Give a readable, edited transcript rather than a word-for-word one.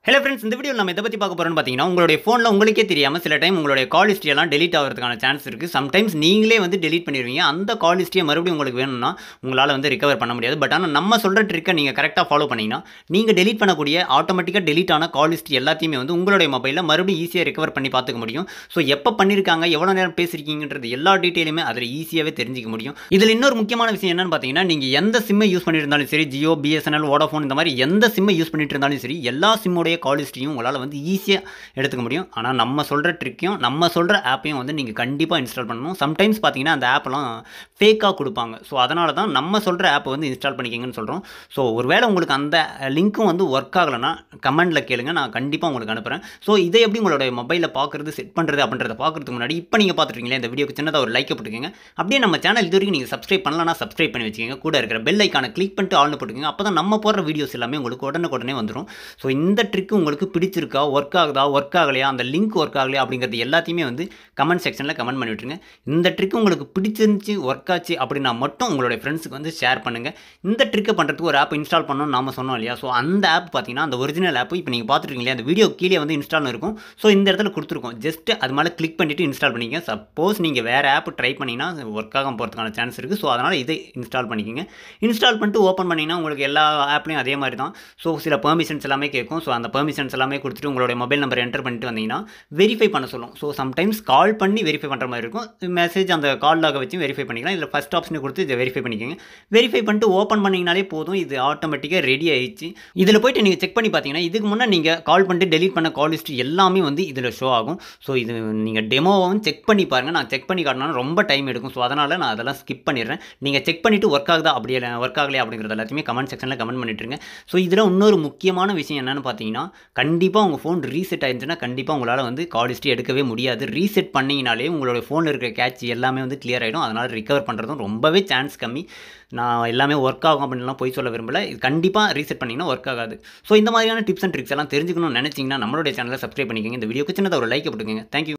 Hello friends, இந்த வீடியோவில் நம்ம எதை பற்றி பார்க்க போகிறோம்னு பார்த்தீங்கன்னா, உங்களுடைய ஃபோனில் உங்களுக்கே தெரியாமல் சில டைம் உங்களுடைய கால் ஹிஸ்ட்ரி எல்லாம் டெலீட் ஆகிறதுக்கான சான்ஸ் இருக்குது. சம்டைம்ஸ் நீங்களே வந்து டெலீட் பண்ணிடுவீங்க. அந்த கால் ஹிஸ்ட்ரியை மறுபடியும் உங்களுக்கு வேணும்னா உங்களால் வந்து ரிகவர் பண்ண முடியாது. பட் ஆனால் நம்ம சொல்கிற ட்ரிக்கை நீங்கள் கரெக்டாக ஃபாலோ பண்ணிங்கன்னா, நீங்கள் டெலீட் பண்ணக்கூடிய ஆட்டோமேட்டிக்காக டெலீட் ஆன கால் ஹிஸ்ட்ரி எல்லாத்தையுமே வந்து உங்களுடைய மொபைலில் மறுபடியும் ஈஸியாக ரிகவர் பண்ணி பார்த்துக்க முடியும். ஸோ எப்போ பண்ணியிருக்காங்க, எவ்வளோ நேரம் பேசியிருக்கீங்கன்றது எல்லா டீட்டெயிலுமே அதில் ஈஸியாகவே தெரிஞ்சிக்க முடியும். இதில் இன்னொரு முக்கியமான விஷயம் என்னன்னு பார்த்தீங்கன்னா, நீங்கள் எந்த சிம்மை யூஸ் பண்ணிட்டு இருந்தாலும் சரி, ஜியோ, பிஎஸ்என்எல், வோடாஃபோன் இந்த மாதிரி எந்த சிம்மை யூஸ் பண்ணிட்டு இருந்தாலும் சரி, எல்லா சிம்முடைய கால் ஹிஸ்ட்ரியும் உங்களால் வந்து ஈஸியாக எடுத்துக்க முடியும். ஆனால் நம்ம சொல்கிற ட்ரிக்கையும் நம்ம சொல்கிற ஆப்பையும் வந்து நீங்கள் கண்டிப்பாக இன்ஸ்டால் பண்ணணும். சம்டைம்ஸ் பார்த்தீங்கன்னா அந்த ஆப்பெல்லாம் ஃபேக்காக கொடுப்பாங்க. ஸோ அதனால தான் நம்ம சொல்கிற ஆப்பை வந்து இன்ஸ்டால் பண்ணிக்கிங்கன்னு சொல்கிறோம். ஸோ ஒருவேளை உங்களுக்கு அந்த லிங்க்கும் வந்து ஒர்க் ஆகலைன்னா கமெண்டில் கேளுங்க, நான் கண்டிப்பாக உங்களுக்கு அனுப்புகிறேன். ஸோ இதை எப்படி உங்களுடைய மொபைலில் பார்க்குறது, செட் பண்ணுறது அப்படின்றத பார்க்குறதுக்கு முன்னாடி இப்போ நீங்கள் பார்த்துருக்கீங்களா, இந்த வீடியோக்கு சின்னதாக ஒரு லைக்கை போட்டுக்கோங்க. அப்படியே நம்ம சேனல் இது வரைக்கும் நீங்கள் சப்ஸ்கிரைப் பண்ணலன்னா சப்ஸ்கிரைப் பண்ணி வச்சுக்கோங்க. கூட இருக்கிற பெல் ஐக்கானை கிளிக் பண்ணிட்டு ஆல்னு போட்டுக்கோங்க. அப்போ தான் நம்ம போடுற வீடியோஸ் எல்லாமே உங்களுக்கு உடனே வந்துடும். ஸோ இந்த ட்ரிக்கு உங்களுக்கு பிடிச்சிருக்கா, ஒர்க் ஆகுதா, ஒர்க் ஆகலையா, அந்த லிங்க் ஒர்க் ஆகலையா அப்படிங்கிறது எல்லாத்தையுமே வந்து கமெண்ட் செக்ஷனில் கமெண்ட் பண்ணி விட்டுருங்க. இந்த ட்ரிக் உங்களுக்கு பிடிச்சிருந்துச்சி, ஒர்க் ஆச்சு அப்படின்னா மட்டும் உங்களுடைய ஃப்ரெண்ட்ஸுக்கு வந்து ஷேர் பண்ணுங்கள். இந்த ட்ரிக்கை பண்ணுறதுக்கு ஒரு ஆப் இன்ஸ்டால் பண்ணணும்னு நாம சொன்னோம் இல்லையா. ஸோ அந்த ஆப் பார்த்தீங்கன்னா அந்த ஒரிஜினல் ஆப் இப்போ நீங்கள் பார்த்துருக்கீங்களா, அந்த வீடியோ கீழே வந்து இன்ஸ்டால் இருக்கும். ஸோ இந்த இடத்துல கொடுத்துருக்கோம். ஜஸ்ட் அது மேலே கிளிக் பண்ணிவிட்டு இன்ஸ்டால் பண்ணிக்கங்க. சப்போஸ் நீங்கள் வேறு ஆப் ட்ரை பண்ணிங்கன்னா ஒர்க் ஆகாமல் போகிறதுக்கான சான்ஸ் இருக்குது. ஸோ அதனால் இதை இன்ஸ்டால் பண்ணிக்கோங்க. இன்ஸ்டால் பண்ணிட்டு ஓப்பன் பண்ணிங்கன்னா உங்களுக்கு எல்லா ஆப்லையும் அதே மாதிரி தான். ஸோ சில பெர்மிஷன்ஸ் எல்லாமே கேட்கும். ஸோ அந்த பெர்மிஷன்ஸ் எல்லாமே கொடுத்துட்டு உங்களுடைய மொபைல் நம்பர் என்டர் பண்ணிட்டு வந்தீங்கன்னா வெரிஃபை பண்ண சொல்லும். ஸோ சம்டைம்ஸ் கால் பண்ணி வெரிஃபை பண்ணுற மாதிரி இருக்கும். மெசேஜ் அந்த கால் லாக வச்சு வெரிஃபை பண்ணிக்கலாம். இதில் ஃபஸ்ட் ஆப்ஷனை கொடுத்து இதை வெரிஃபை பண்ணிக்கோங்க. வெரிஃபை பண்ணிட்டு ஓப்பன் பண்ணிங்கனாலே போதும். இது ஆட்டோமேட்டிக்காக ரெடி ஆயிடுச்சு. இதில் போய்ட்டு நீங்கள் செக் பண்ணி பார்த்தீங்கன்னா இதுக்கு முன்னே நீங்கள் கால் பண்ணிட்டு டெலீட் பண்ண கால் ஹிஸ்ட்ரி எல்லாமே வந்து இதில் ஷோ ஆகும். ஸோ இது நீங்கள் டெமோவும் செக் பண்ணி பாருங்கள். நான் செக் பண்ணி காட்டினாலும் ரொம்ப டைம் எடுக்கும். ஸோ அதனால் நான் அதெல்லாம் ஸ்கிப் பண்ணிடுறேன். நீங்கள் செக் பண்ணிவிட்டு ஒர்க் ஆகுதா அப்படியே ஒர்க் ஆகலையா அப்படிங்கிறது எல்லாத்தையுமே கமெண்ட் செக்ஷனில் கமெண்ட் பண்ணிட்டுருங்க. ஸோ இதில் இன்னொரு முக்கியமான விஷயம் என்னென்னு பார்த்தீங்கன்னா, கண்டிப்பாக உங்கள் ஃபோன் ரீசெட் ஆயிருந்துச்சுன்னா கண்டிப்பாக உங்களால் வந்து கால் ஹிஸ்ட்ரி எடுக்கவே முடியாது. ரீசெட் பண்ணிங்கனாலே உங்களோட ஃபோனில் இருக்கிற கேட்ச் எல்லாமே வந்து கிளியர் ஆகிடும். அதனால் ரிகவர் பண்ணுறதும் ரொம்பவே சான்ஸ் கம்மி. நான் எல்லாமே ஒர்க் ஆகும் அப்படின்லாம் போய் சொல்ல விரும்பல. இது கண்டிப்பாக ரீசெட் பண்ணிங்கன்னா ஒர்க் ஆகாது. ஸோ இந்த மாதிரியான டிப்ஸ் அண்ட் ட்ரிக்ஸ் எல்லாம் தெரிஞ்சுக்கணும்னு நினச்சிங்கன்னா நம்மளுடைய சேனலை சப்ஸ்கிரைப் பண்ணிக்கோங்க. இந்த வீடியோக்கு சின்னதாக ஒரு லைக் போட்டுக்கோங்க. தேங்க்யூ.